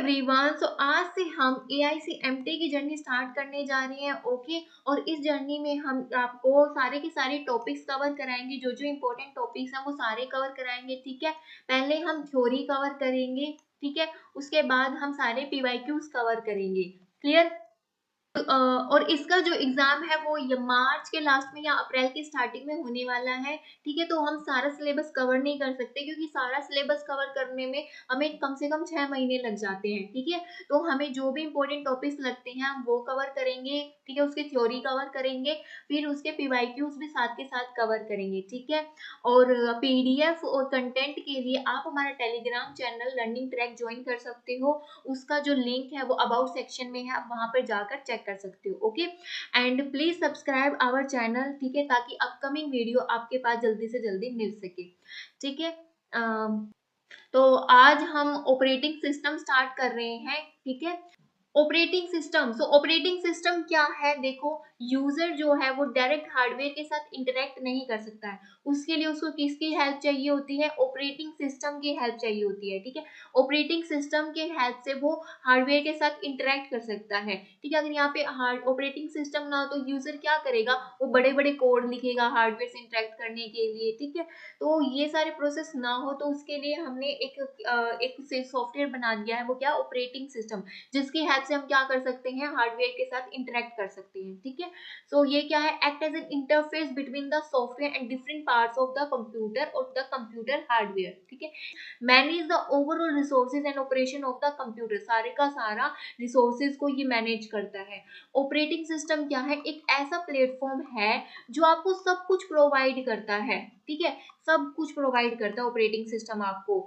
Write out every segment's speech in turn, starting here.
Everyone, सो आज से हम AICMT की जर्नी स्टार्ट करने जा रहे हैं। ओके, और इस जर्नी में हम आपको सारे के सारे टॉपिक्स कवर कराएंगे। जो जो इम्पोर्टेंट टॉपिक्स हैं वो सारे कवर कराएंगे। ठीक है, पहले हम थ्योरी कवर करेंगे। ठीक है, उसके बाद हम सारे PYQs कवर करेंगे। क्लियर? और इसका जो एग्जाम है वो ये मार्च के लास्ट में या अप्रैल की स्टार्टिंग में होने वाला है। ठीक है, तो हम सारा सिलेबस कवर नहीं कर सकते क्योंकि सारा सिलेबस कवर करने में हमें कम से कम 6 महीने लग जाते हैं। ठीक है, तो हमें जो भी इंपॉर्टेंट टॉपिक्स लगते हैं हम वो कवर करेंगे। ठीक है, उसकी थ्योरी कवर करेंगे, फिर उसके PYQs भी साथ के साथ कवर करेंगे। ठीक है, और PDF और कंटेंट के लिए आप हमारा Telegram channel learning track join कर सकते हो। उसका जो लिंक है वो अबाउट सेक्शन में है, आप वहां पर जाकर चेक कर सकते हो। Okay, and please subscribe our channel. ठीक है, ताकि अपकमिंग वीडियो आपके पास जल्दी से जल्दी मिल सके। ठीक है, तो आज हम ऑपरेटिंग सिस्टम स्टार्ट कर रहे हैं। ठीक है, ऑपरेटिंग सिस्टम। सो ऑपरेटिंग सिस्टम क्या है? देखो, यूजर जो है वो डायरेक्ट हार्डवेयर के साथ इंटरेक्ट नहीं कर सकता है। उसके लिए उसको किसकी हेल्प चाहिए होती है? ऑपरेटिंग सिस्टम की हेल्प चाहिए होती है। ठीक है, ऑपरेटिंग सिस्टम के हेल्प से वो हार्डवेयर के साथ इंटरेक्ट कर सकता है। ठीक है, अगर यहाँ पे हार्ड ऑपरेटिंग सिस्टम ना हो तो यूजर क्या करेगा? वो बड़े बड़े कोड लिखेगा हार्डवेयर से इंटरेक्ट करने के लिए। ठीक है, तो ये सारे प्रोसेस ना हो तो उसके लिए हमने एक सॉफ्टवेयर बना दिया है। वो क्या? ऑपरेटिंग सिस्टम, जिसकी हेल्प से हम क्या कर सकते हैं? हार्डवेयर के साथ इंटरेक्ट कर सकते हैं। ठीक है, सो ये क्या है? Act as an interface between the software and different parts of the computer और द कंप्यूटर हार्डवेयर। ठीक है, manage the overall resources and operation of the computer. सारे का सारा रिसोर्सेज को ये मैनेज करता है। ऑपरेटिंग सिस्टम क्या है? एक ऐसा प्लेटफॉर्म है जो आपको सब कुछ प्रोवाइड करता है। ठीक है, सब कुछ प्रोवाइड करता है ऑपरेटिंग सिस्टम आपको।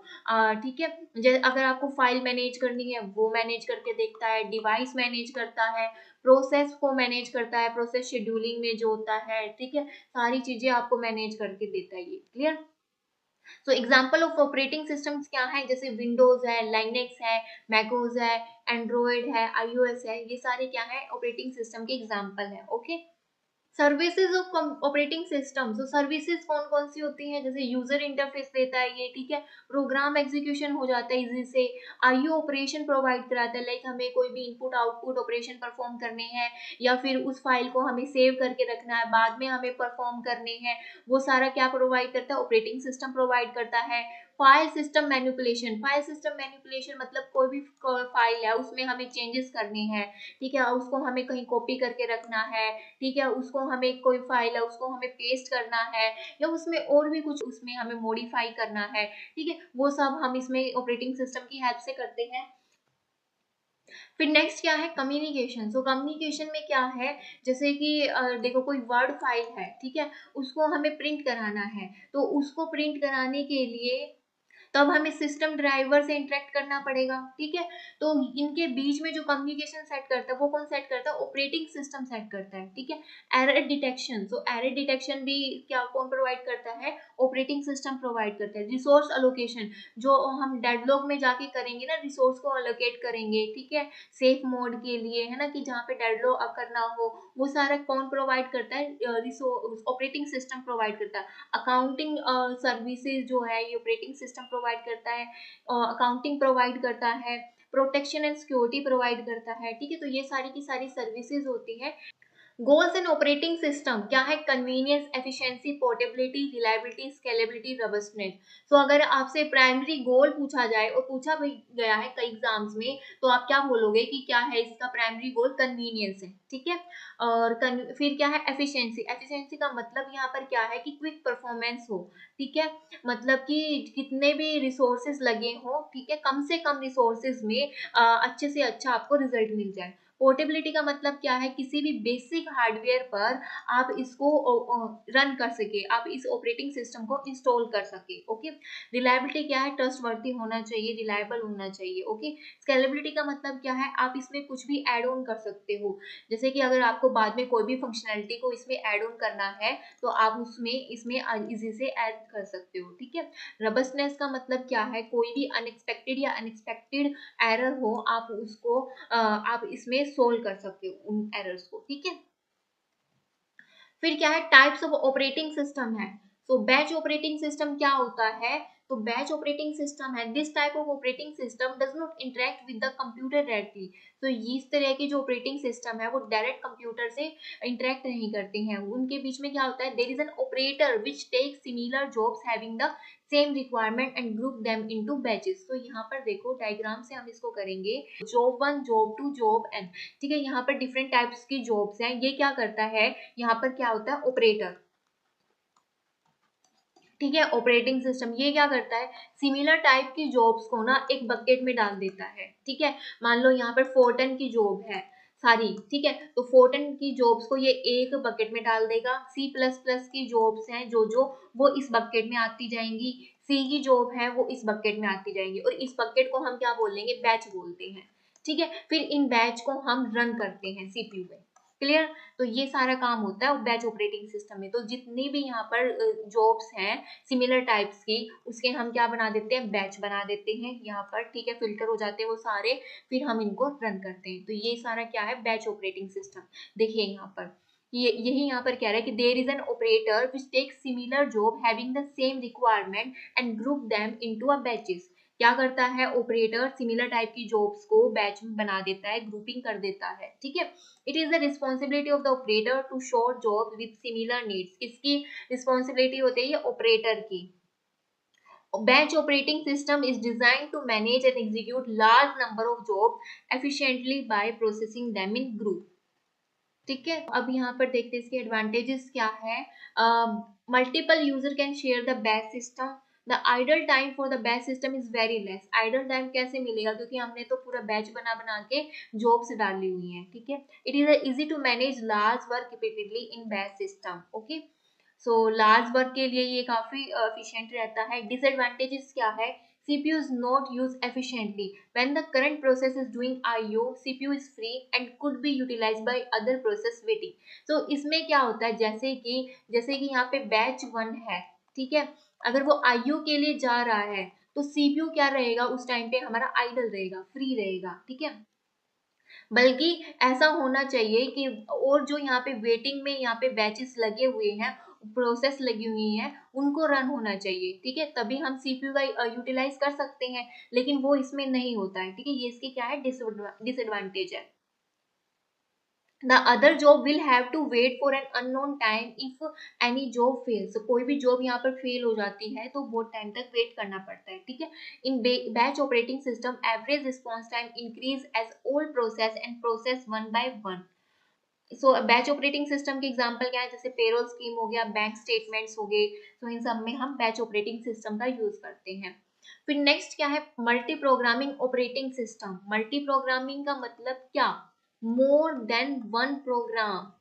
ठीक है, जैसे अगर आपको फाइल मैनेज करनी है वो मैनेज करके देखता है, डिवाइस मैनेज करता है, प्रोसेस को मैनेज करता है, प्रोसेस शेड्यूलिंग में जो होता है। ठीक है, सारी चीजें आपको मैनेज करके देता है ये। Clear? So example of operating systems क्या है? जैसे विंडोज है, लाइनेक्स है, मैकोस है, एंड्रॉयड है, iOS है, ये सारे क्या है? ऑपरेटिंग सिस्टम के एग्जांपल है। Okay, services of operating system. तो सर्विसेज कौन कौन सी होती हैं? जैसे यूजर इंटरफेस देता है ये। ठीक है, प्रोग्राम एग्जीक्यूशन हो जाता है इजी से, IO ऑपरेशन प्रोवाइड कराता है, लाइक हमें कोई भी इनपुट आउटपुट ऑपरेशन परफॉर्म करने हैं या फिर उस फाइल को हमें सेव करके रखना है, बाद में हमें परफॉर्म करने हैं, वो सारा क्या प्रोवाइड करता है? ऑपरेटिंग सिस्टम प्रोवाइड करता है। File system manipulation. File system manipulation मतलब कोई भी फाइल है उसमें हमें चेंजेस करने हैं। ठीक है, उसको हमें कहीं कॉपी करके रखना है। ठीक है, उसको हमें कोई फाइल है उसको हमें पेस्ट करना है या उसमें और भी कुछ उसमें हमें मॉडिफाई करना है। ठीक है, वो सब हम इसमें ऑपरेटिंग सिस्टम की हेल्प से करते हैं। फिर नेक्स्ट क्या है? कम्युनिकेशन। सो कम्युनिकेशन में क्या है? जैसे कि देखो, कोई वर्ड फाइल है। ठीक है, उसको हमें प्रिंट कराना है, तो उसको प्रिंट कराने के लिए तब हमें सिस्टम ड्राइवर से इंटरेक्ट करना पड़ेगा। ठीक है, तो इनके बीच में जो कम्युनिकेशन सेट करता है वो कौन सेट करता है? ऑपरेटिंग सिस्टम सेट करता है। ठीक है, error detection. So error detection भी क्या कौन प्रोवाइड करता है? ऑपरेटिंग सिस्टम प्रोवाइड करता है। रिसोर्स अलोकेशन, जो हम डेडलॉक में जाके करेंगे ना, रिसोर्स को अलोकेट करेंगे। ठीक है, सेफ मोड के लिए, है ना, कि जहाँ पे डेडलॉक करना हो, वो सारा कौन प्रोवाइड करता है? ऑपरेटिंग सिस्टम प्रोवाइड करता है। अकाउंटिंग सर्विसेज जो है ये ऑपरेटिंग सिस्टम प्रोवाइड करता है। अकाउंटिंग प्रोवाइड करता है, प्रोटेक्शन एंड सिक्योरिटी प्रोवाइड करता है। ठीक है, तो ये सारी की सारी सर्विसेज होती है। गोल्स इन ऑपरेटिंग सिस्टम क्या है? Convenience, efficiency, portability, reliability, scalability, robustness. तो अगर आपसे प्राइमरी गोल पूछा जाए और पूछा भी गया है कई एग्जाम्स में, तो आप क्या बोलोगे कि क्या है इसका प्राइमरी गोल? कन्वीनियंस है। ठीक है, और फिर क्या है? एफिशिएंसी। एफिशिएंसी का मतलब यहाँ पर क्या है? कि क्विक परफॉर्मेंस हो। ठीक है, मतलब कि कितने भी रिसोर्सेज लगे हो, ठीक है, कम से कम रिसोर्सेज में अच्छे से अच्छा आपको रिजल्ट मिल जाए। पोर्टेबिलिटी का मतलब क्या है? किसी भी बेसिक हार्डवेयर पर आप इसको रन कर सके, आप इस ऑपरेटिंग सिस्टम को इंस्टॉल कर सके। ओके, रिलायबिलिटी क्या है? ट्रस्टवर्दी होना चाहिए, रिलायबल होना चाहिए। ओके, स्केलेबिलिटी का मतलब क्या है? आप इसमें कुछ भी ऐड ऑन कर सकते हो, जैसे कि अगर आपको बाद में कोई भी फंक्शनैलिटी को इसमें ऐड ऑन करना है तो आप उसमें इसमें इजी से ऐड कर सकते हो। ठीक है, रबस्टनेस का मतलब क्या है? कोई भी अनएक्सपेक्टेड या अनएक्सपेक्टेड एरर हो, आप उसको आप इसमें सोल्व कर सकते हो उन एरर्स को। ठीक है, फिर क्या है? टाइप्स ऑफ ऑपरेटिंग सिस्टम है। सो बैच ऑपरेटिंग सिस्टम क्या होता है? तो बैच ऑपरेटिंग सिस्टम है, this type of operating system does not interact with the computer directly. तो इस तरह के जो ऑपरेटिंग सिस्टम है वो डायरेक्ट कंप्यूटर से इंटरेक्ट नहीं करते हैं। उनके बीच में क्या होता है, there is an operator which take similar jobs having the same requirement and group them into batches. तो यहाँ पर देखो डायग्राम से हम इसको करेंगे, जॉब 1, जॉब 2, जॉब n, ठीक है। यहाँ पर डिफरेंट टाइप्स की जॉब्स हैं। ये क्या करता है, यहाँ पर क्या होता है, ऑपरेटर, ठीक है। ऑपरेटिंग सिस्टम ये क्या करता है, सिमिलर टाइप की जॉब्स को ना एक बकेट में डाल देता है, ठीक है। मान लो यहाँ पर फोर्टन की जॉब है सारी, ठीक है, तो फोर्टन की जॉब्स को ये एक बकेट में डाल देगा। सी प्लस प्लस की जॉब्स हैं जो जो वो इस बकेट में आती जाएंगी, सी की जॉब है वो इस बकेट में आती जाएंगी, और इस बकेट को हम क्या बोलेंगे, बैच बोलते हैं, ठीक है। फिर इन बैच को हम रन करते हैं सीपीयू में, क्लियर। तो ये सारा काम होता है बैच ऑपरेटिंग सिस्टम में। तो जितनी भी यहाँ पर जॉब्स हैं सिमिलर टाइप्स की, उसके हम क्या बना देते हैं, बैच बना देते हैं यहाँ पर, ठीक है। फिल्टर हो जाते हैं वो सारे, फिर हम इनको रन करते हैं। तो ये सारा क्या है, बैच ऑपरेटिंग सिस्टम। देखिए यहाँ पर यही यहाँ पर कह रहा है कि there is an operator which takes similar job having the same requirement and group them into a batches. क्या करता है ऑपरेटर, सिमिलर टाइप की जॉब्स को बैच में बना देता है, ग्रुपिंग कर देता है, ठीक है। It is the responsibility of the operator to sort job with similar needs. किसकी रिस्पॉन्सिबिलिटी होती है, ऑपरेटर की। Batch operating system is designed to manage and execute large number of jobs efficiently by processing them in group, ठीक है। अब यहाँ पर देखते हैं इसके एडवांटेजेस क्या है। Multiple user can share the batch system, the idle time for the batch system is very less. Idle time कैसे मिलेगा, क्योंकि हमने तो पूरा बैच बना बना के जॉब्स डाली हुई हैं, ठीक है। It is easy to manage large work repeatedly in batch system, okay. So large work के लिए ये काफी एफिशिएंट रहता है। डिसएडवांटेजेस क्या है, CPU is not used efficiently. When the current process is doing IO, CPU is free and could be utilized by other process waiting. So इसमें क्या होता है, जैसे कि यहाँ पे बैच 1 है, ठीक है, अगर वो IO के लिए जा रहा है तो CPU क्या रहेगा, उस टाइम पे हमारा आइडल रहेगा, फ्री रहेगा, ठीक है। बल्कि ऐसा होना चाहिए कि, और जो यहाँ पे वेटिंग में यहाँ पे बैचेस लगे हुए हैं, प्रोसेस लगी हुई हैं, उनको रन होना चाहिए, ठीक है, तभी हम सीपीयू का यूटिलाइज कर सकते हैं। लेकिन वो इसमें नहीं होता है, ठीक है। ये इसके क्या है, डिसएडवांटेज है। The other job will have to wait for an unknown time if any job fails. So, कोई भी जॉब यहाँ पर फेल हो जाती है तो बहुत टाइम तक वेट करना पड़ता है, ठीक है। In batch operating system average response time increase as old process and process one by one. So batch operating system के एग्जांपल क्या है, जैसे पेरोल स्कीम हो गया, बैंक स्टेटमेंट्स हो गए, तो इन सब में हम बैच ऑपरेटिंग सिस्टम का यूज करते हैं। फिर नेक्स्ट क्या है, multi programming operating system. Multi programming का मतलब क्या, मोर देन वन प्रोग्राम,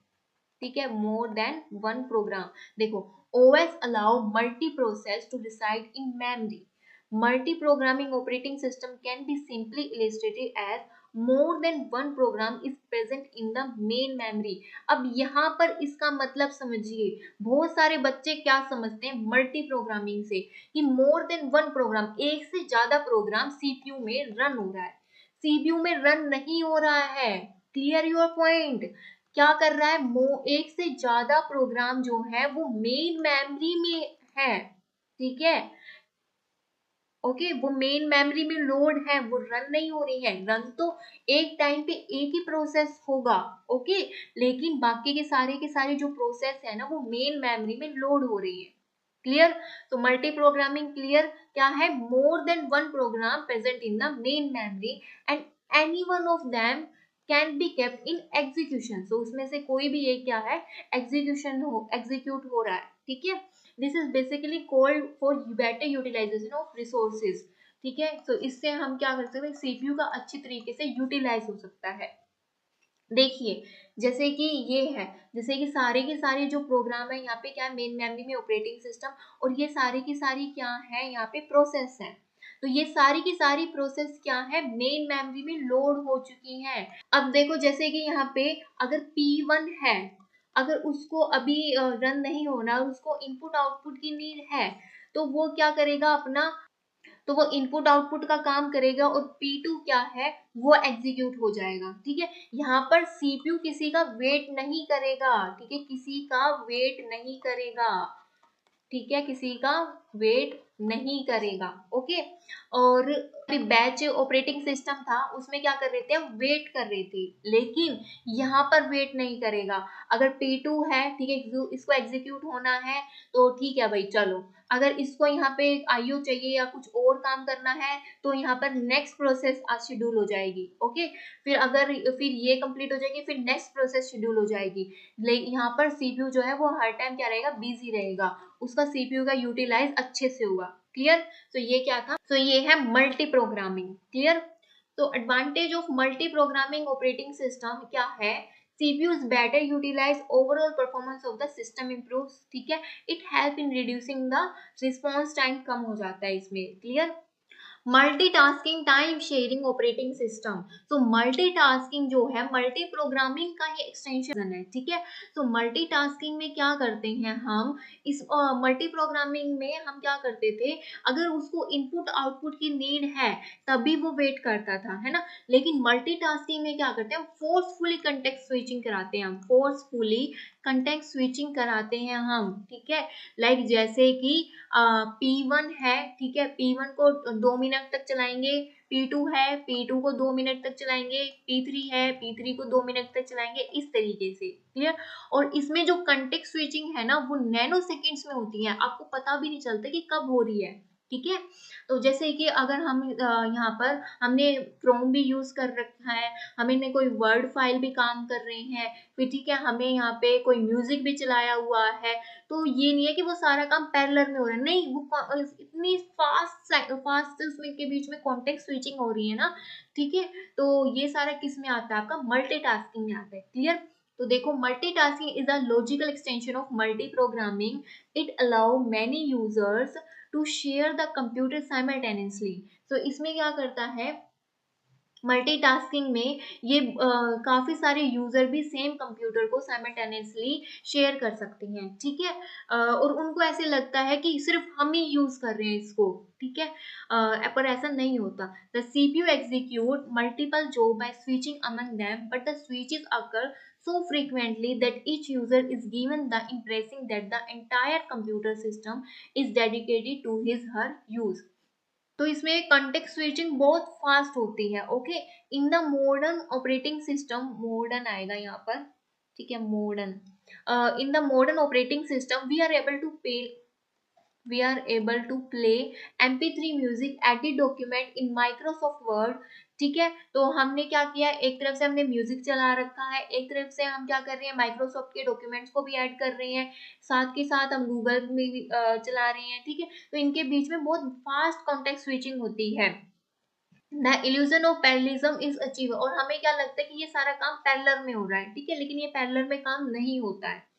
ठीक है, मोर देन वन प्रोग्राम। देखो, OS allow multi process to reside in memory. Multi programming operating system can be simply illustrated as more than one program is present in the main memory। अब यहाँ पर इसका मतलब समझिए, बहुत सारे बच्चे क्या समझते हैं मल्टी प्रोग्रामिंग से, कि मोर देन वन प्रोग्राम, एक से ज्यादा प्रोग्राम सीपीयू में रन हो रहा है। सीपीयू में रन नहीं हो रहा है, क्लियर योर पॉइंट। क्या कर रहा है, एक से ज्यादा प्रोग्राम जो है वो मेन मेमोरी में है, ठीक है, ओके। वो मेन मेमोरी में लोड है, वो रन नहीं हो रही है। रन तो एक टाइम पे एक ही प्रोसेस होगा, ओके, लेकिन बाकी के सारे जो प्रोसेस है ना वो मेन मेमोरी में लोड हो रही है, क्लियर। तो मल्टी प्रोग्रामिंग क्लियर क्या है, more than one program present in the main memory and any one of them can be kept in execution. So उसमें से कोई भी एक क्या है, एग्जीक्यूट हो रहा है, ठीक है। This is basically called for better utilization of resources, ठीक है। तो इससे हम क्या कर सकते हैं, सीपीयू का अच्छी तरीके से यूटिलाइज हो सकता है। देखिए जैसे कि ये है, जैसे कि सारे के सारे जो प्रोग्राम है यहाँ पे क्या है, मेन मेमोरी में ऑपरेटिंग सिस्टम, और ये सारी की सारी क्या है, यहाँ पे प्रोसेस है। तो ये सारी की सारी प्रोसेस क्या है, मेन मेमोरी में लोड हो चुकी है। अब देखो जैसे कि यहाँ पे अगर P1 है, अगर उसको अभी रन नहीं होना, उसको इनपुट आउटपुट की नीड है, तो वो क्या करेगा अपना, तो वो इनपुट आउटपुट का काम करेगा, और P2 क्या है, वो एग्जीक्यूट हो जाएगा, ठीक है। यहाँ पर सीपीयू किसी का वेट नहीं करेगा, ठीक है, किसी का वेट नहीं करेगा, ठीक है, किसी का वेट नहीं करेगा। ओके, और बैच ऑपरेटिंग सिस्टम था उसमें क्या कर रहे थे, हम वेट कर रहे थे, लेकिन यहाँ पर वेट नहीं करेगा। अगर P2 है, ठीक है, इसको एग्जीक्यूट होना है तो ठीक है भाई चलो, अगर इसको यहाँ पे IO चाहिए या कुछ और काम करना है तो यहाँ पर नेक्स्ट प्रोसेस आज शेड्यूल हो जाएगी। ओके, फिर ये कंप्लीट हो जाएगी, फिर नेक्स्ट प्रोसेस शेड्यूल हो जाएगी। लेकिन यहाँ पर CPU जो है वो हर टाइम क्या रहेगा, बिजी रहेगा, उसका CPU का यूटिलाइज अच्छे से होगा। क्लियर? तो ये क्या था, तो ये है मल्टी प्रोग्रामिंग। क्लियर? तो advantage of multi programming operating system क्या है, CPUs better utilize overall performance of the system improves, ठीक है, it help in reducing the response time, कम हो जाता है इसमें। Clear? Multitasking time sharing operating system, तो मल्टीटास्किंग जो है मल्टी प्रोग्रामिंग का ही एक्सटेंशन है। ठीक है, तो मल्टीटास्किंग में क्या करते हैं हम, इस मल्टी प्रोग्रामिंग में हम क्या करते थे, अगर उसको इनपुट आउटपुट की नीड है तभी वो वेट करता था, है ना, लेकिन मल्टीटास्किंग में क्या करते हैं, फोर्सफुली कंटेक्स्ट स्विचिंग कराते हैं, हम फोर्सफुली कंटेक्स्ट स्विचिंग कराते हैं हम। ठीक है, लाइक जैसे कि P1 है, ठीक है, P1 को 2 मिनट तक चलाएंगे, P2 है, P2 को 2 मिनट तक चलाएंगे, P3 है, P3 को 2 मिनट तक चलाएंगे, इस तरीके से। क्लियर? और इसमें जो कंटेक्स्ट स्विचिंग है ना वो नैनो सेकेंड्स में होती है, आपको पता भी नहीं चलता कि कब हो रही है। ठीक है, तो जैसे कि अगर हम यहाँ पर हमने क्रोम भी यूज कर रखा है, हमें कोई वर्ड फाइल भी काम कर रहे हैं, फिर ठीक है हमें यहाँ पे कोई म्यूजिक भी चलाया हुआ है, तो ये नहीं है कि वो सारा काम पैरेलल में हो रहा है, नहीं, वो इतनी फास्ट उसमें के बीच में कॉन्टेक्स्ट स्विचिंग हो रही है ना। ठीक है, तो ये सारा किस में आता है, आपका मल्टीटास्किंग में आता है। क्लियर? तो देखो, multitasking is a logical extension of multi programming, it allow many users to share the computer simultaneously. तो इसमें क्या करता है, मल्टीटास्किंग में ये काफी सारे यूजर भी सेम कंप्यूटर को साइमल्टेनियसली शेयर कर सकते हैं। ठीक है, और उनको ऐसे लगता है कि सिर्फ हम ही यूज कर रहे हैं इसको। ठीक है, पर ऐसा नहीं होता। The CPU execute multiple job by switching among them, but the switches occur so frequently that each user is given the impression that the entire computer system is dedicated to his her use. तो इसमें context switching बहुत fast होती है। Okay, in the modern operating system, modern आएगा यहाँ पर, ठीक है, modern, in the modern operating system we are able to play MP3 music edit document in Microsoft Word। ठीक है, तो हमने क्या किया, एक तरफ से हमने म्यूजिक चला रखा है, एक तरफ से हम क्या कर रहे हैं, माइक्रोसॉफ्ट के डॉक्यूमेंट्स को भी ऐड कर रहे हैं, साथ के साथ हम गूगल में भी चला रहे हैं। ठीक है, तो इनके बीच में बहुत फास्ट कॉन्टेक्स्ट स्विचिंग होती है। The illusion of parallelism is achieve, और हमें क्या लगता है कि ये सारा काम पैरेलल में हो रहा है। ठीक है, लेकिन ये पैरेलल में काम नहीं होता है।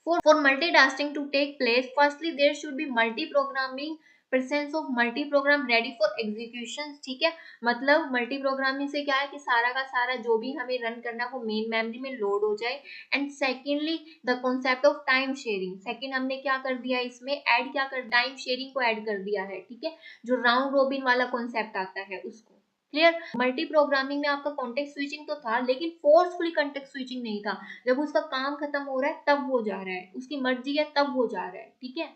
For multitasking to take place, firstly there should be multi-programming, presence of multi-program ready for execution। ठीक है, मतलब मल्टी प्रोग्रामिंग से क्या है कि सारा का सारा जो भी हमें रन करना है वो मेन मेमोरी में लोड हो जाए। And secondly the concept of time sharing, second हमने क्या कर दिया, इसमें ऐड क्या कर, टाइम शेयरिंग को ऐड कर दिया है। ठीक है, जो राउंड रोबिन वाला कॉन्सेप्ट आता है उसको। क्लियर? मल्टी प्रोग्रामिंग में आपका कॉन्टेक्स्ट स्विचिंग तो था, लेकिन फोर्सफुली कॉन्टेक्स्ट स्विचिंग नहीं था। जब उसका काम खत्म हो रहा है तब वो जा रहा है, उसकी मर्जी है तब वो जा रहा है। ठीक है,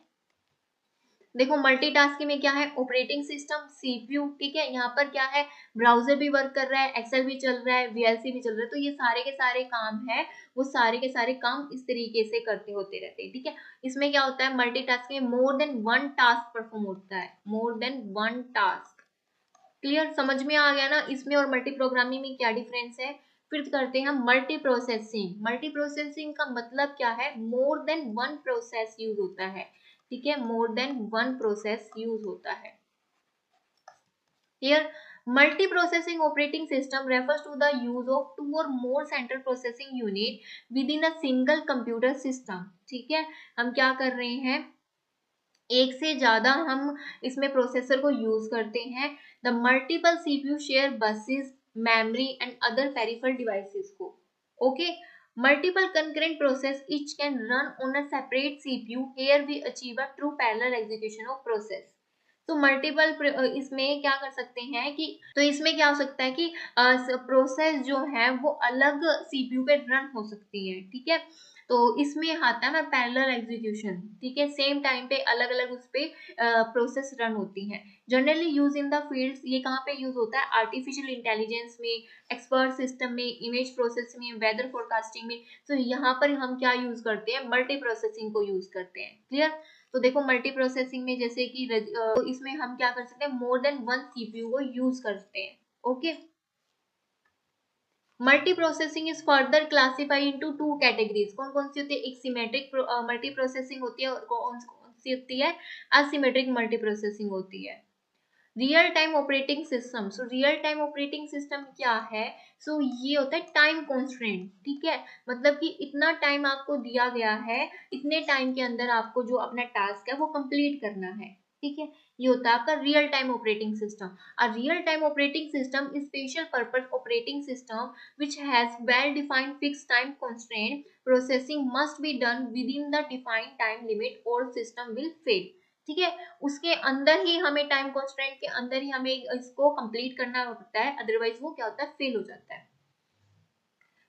देखो मल्टीटास्किंग में क्या है, ऑपरेटिंग सिस्टम, CPU, ठीक है, यहाँ पर क्या है, ब्राउजर भी वर्क कर रहा है, एक्सेल भी चल रहा है, VLC भी चल रहा है, तो ये सारे के सारे काम है, वो सारे के सारे काम इस तरीके से करते होते रहते हैं। ठीक है, इसमें क्या होता है, मल्टीटास्किंग में मोर देन वन टास्क परफॉर्म होता है, more than one task. Clear? समझ में आ गया ना इसमें और मल्टी प्रोग्रामिंग में क्या डिफरेंस है। फिर करते हैं मल्टी प्रोसेसिंग। मल्टी प्रोसेसिंग का मतलब क्या है, more than one process use होता है। ठीक है, more than one process use होता है। Here, multiprocessing operating system refers to the use of two or more central processing unit within a single computer system। ठीक है, हम क्या कर रहे हैं, एक से ज्यादा हम इसमें प्रोसेसर को यूज करते हैं। The multiple CPU share buses, memory and other peripheral devices को। Okay, multiple concurrent process each can run on a separate CPU, here we achieve a true parallel execution of process। तो multiple इसमें क्या कर सकते हैं कि, तो इसमें क्या हो सकता है कि प्रोसेस जो है वो अलग CPU पे रन हो सकती है। ठीक है, तो इसमें आता है पैरेलल एग्जीक्यूशन, ठीक है, सेम टाइम पे अलग अलग उस पे प्रोसेस रन होती हैं। Generally use in the fields, ये कहाँ पे यूज होता है, आर्टिफिशियल इंटेलिजेंस में, एक्सपर्ट सिस्टम में, इमेज प्रोसेसिंग में, वेदर फोरकास्टिंग में। तो यहाँ पर हम क्या यूज करते हैं, मल्टी प्रोसेसिंग को यूज करते हैं। क्लियर। तो देखो मल्टी प्रोसेसिंग में जैसे कि तो इसमें हम क्या कर सकते हैं, मोर देन वन सीपीयू को यूज करते हैं। Okay. Multi processing is further classified into two categories. कौन कौन सी होती है, एक सिमेट्रिक मल्टी प्रोसेसिंग होती है और कौन सी होती है, असिमेट्रिक मल्टी प्रोसेसिंग होती है। Real time operating system, so real time operating system क्या है, सो ये होता है टाइम कॉन्स्टेंट, ठीक है, मतलब कि इतना टाइम आपको दिया गया है, इतने टाइम के अंदर आपको जो अपना टास्क है वो कंप्लीट करना है, ठीक है, ये होता है आपका real time operating system. A real time operating system is special purpose operating system which has well defined fixed time constraint. Processing must be done within the defined time limit or system will fail। ठीक है, उसके अंदर ही हमें time constant के अंदर ही हमें इसको complete करना होता है, अदरवाइज वो क्या होता है, फेल हो जाता है।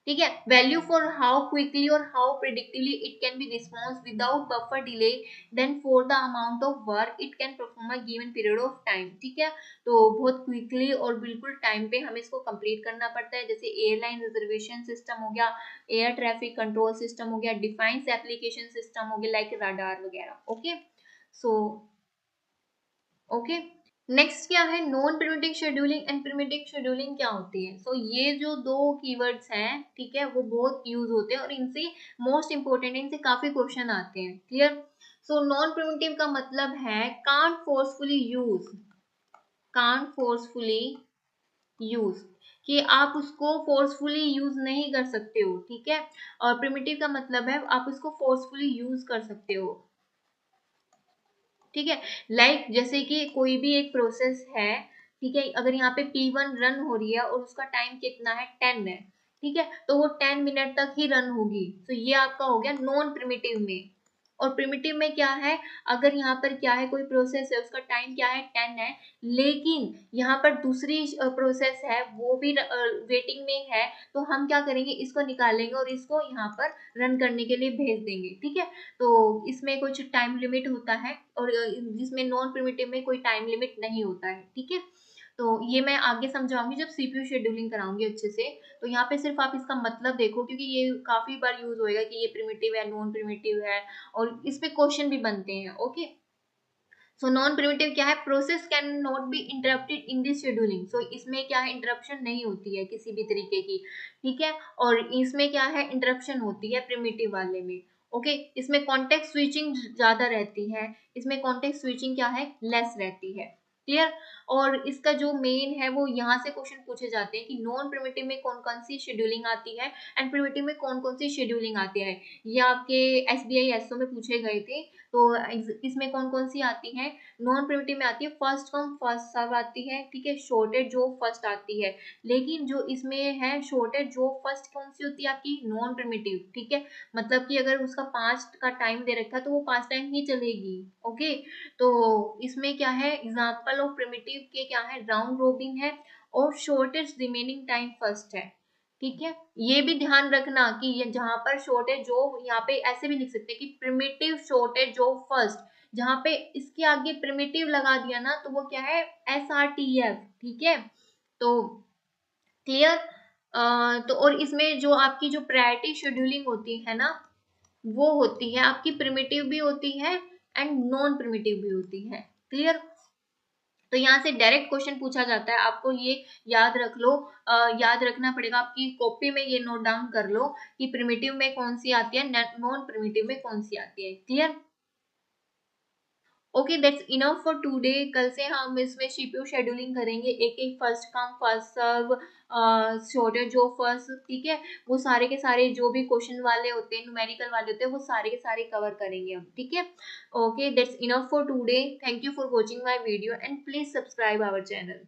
ठीक है, वैल्यू फॉर हाउ क्विकली और how predictively it can be response without buffer delay, then for the amount of work it can perform a given period of time. ठीक है, तो बहुत क्विकली और बिल्कुल टाइम पे हमें इसको कंप्लीट करना पड़ता है। जैसे एयरलाइन रिजर्वेशन सिस्टम हो गया, एयर ट्रैफिक कंट्रोल सिस्टम हो गया, डिफाइंस एप्लीकेशन सिस्टम हो गया लाइक रडार वगैरह। ओके, सो ओके, नेक्स्ट क्या है, non primitive scheduling and primitive scheduling क्या होती है। सो ये जो दो कीवर्ड्स हैं, ठीक है, वो बहुत यूज होते हैं और इनसे मोस्ट इंपोर्टेंट, इनसे काफी क्वेश्चन आते हैं। क्लियर। सो नॉन प्रिमिटिव का मतलब है can't forcefully use, can't forcefully use, कि आप उसको फोर्सफुली यूज नहीं कर सकते हो। ठीक है, और प्रिमिटिव का मतलब है आप उसको फोर्सफुली यूज कर सकते हो। ठीक है, लाइक जैसे कि कोई भी एक प्रोसेस है, ठीक है, अगर यहाँ पे P1 रन हो रही है और उसका टाइम कितना है, 10 है, ठीक है, तो वो 10 मिनट तक ही रन होगी। तो ये आपका हो गया नॉन प्रिमिटिव में। और प्रिमिटिव में क्या है, अगर यहाँ पर क्या है, कोई प्रोसेस है, उसका टाइम क्या है, 10 है, लेकिन यहाँ पर दूसरी प्रोसेस है वो भी वेटिंग में है, तो हम क्या करेंगे, इसको निकालेंगे और इसको यहाँ पर रन करने के लिए भेज देंगे। ठीक है, तो इसमें कुछ टाइम लिमिट होता है और जिसमें नॉन प्रिमिटिव में कोई टाइम लिमिट नहीं होता है। ठीक है, तो ये मैं आगे समझाऊंगी जब सीपीयू शेड्यूलिंग कराऊंगी अच्छे से। तो यहाँ पे सिर्फ आप इसका मतलब देखो, क्योंकि ये काफी बार यूज होएगा कि ये प्रिमिटिव है, नॉन प्रिमिटिव है, और इस पे क्वेश्चन भी बनते हैं। ओके, सो नॉन प्रिमिटिव क्या है, process can not be interrupted in this scheduling. So इसमें क्या है, इंटरप्शन नहीं होती है किसी भी तरीके की। ठीक है, और इसमें क्या है, इंटरप्शन होती है प्रिमिटिव वाले में। ओके, इसमें कॉन्टेक्स्ट स्विचिंग ज्यादा रहती है, इसमें कॉन्टेक्स्ट स्विचिंग क्या है, लेस रहती है। क्लियर। और इसका जो मेन है वो यहाँ से क्वेश्चन पूछे जाते हैं कि नॉन प्रिमिटिव में कौन कौन सी शेड्यूलिंग आती है एंड प्रिमिटिव में कौन कौन सी शेड्यूलिंग आती है। ये आपके SBI SO में पूछे गए थे। तो इसमें कौन कौन सी आती है, नॉन प्रिमिटिव में आती है फर्स्ट कम फर्स्ट सर्व आती है, ठीक है, शॉर्टेज जो फर्स्ट आती है। लेकिन जो इसमें है शॉर्टेज जो फर्स्ट कौन सी होती है आपकी, नॉन प्रिमिटिव। ठीक है, मतलब कि अगर उसका 5 का टाइम दे रखा है तो वो 5 टाइम ही चलेगी। ओके, तो इसमें क्या है, एग्जाम्पल ऑफ प्रिमिटिव के क्या है, राउंड रोबिन है और शॉर्टेज रिमेनिंग टाइम फर्स्ट है। ठीक है, ये भी ध्यान रखना कि ये जहां पर शॉर्टेज जो, यहाँ पे ऐसे भी लिख सकते हैं कि प्रिमिटिव शॉर्टेज जो फर्स्ट, जहां पे इसके आगे प्रिमिटिव लगा दिया ना तो वो क्या है, SRTF। ठीक है, तो क्लियर। तो और इसमें जो आपकी जो प्रायोरिटी शेड्यूलिंग होती है ना, वो होती है आपकी प्रिमिटिव भी होती है एंड नॉन प्रिमिटिव भी होती है। क्लियर। तो यहाँ से डायरेक्ट क्वेश्चन पूछा जाता है, आपको ये याद रख लो, याद रखना पड़ेगा, आपकी कॉपी में ये नोट डाउन कर लो कि प्रिमिटिव में कौन सी आती है, नॉन प्रिमिटिव में कौन सी आती है। Clear. Okay, that's enough for today. कल से हम इसमें सीपीयू शेड्यूलिंग करेंगे, एक एक first come first serve, shortest job first, ठीक है, वो सारे के सारे जो भी क्वेश्चन वाले होते हैं, न्यूमेरिकल वाले होते हैं, वो सारे के सारे कवर करेंगे हम। ठीक है, okay, that's enough for today. Thank you for watching my video and please subscribe our channel.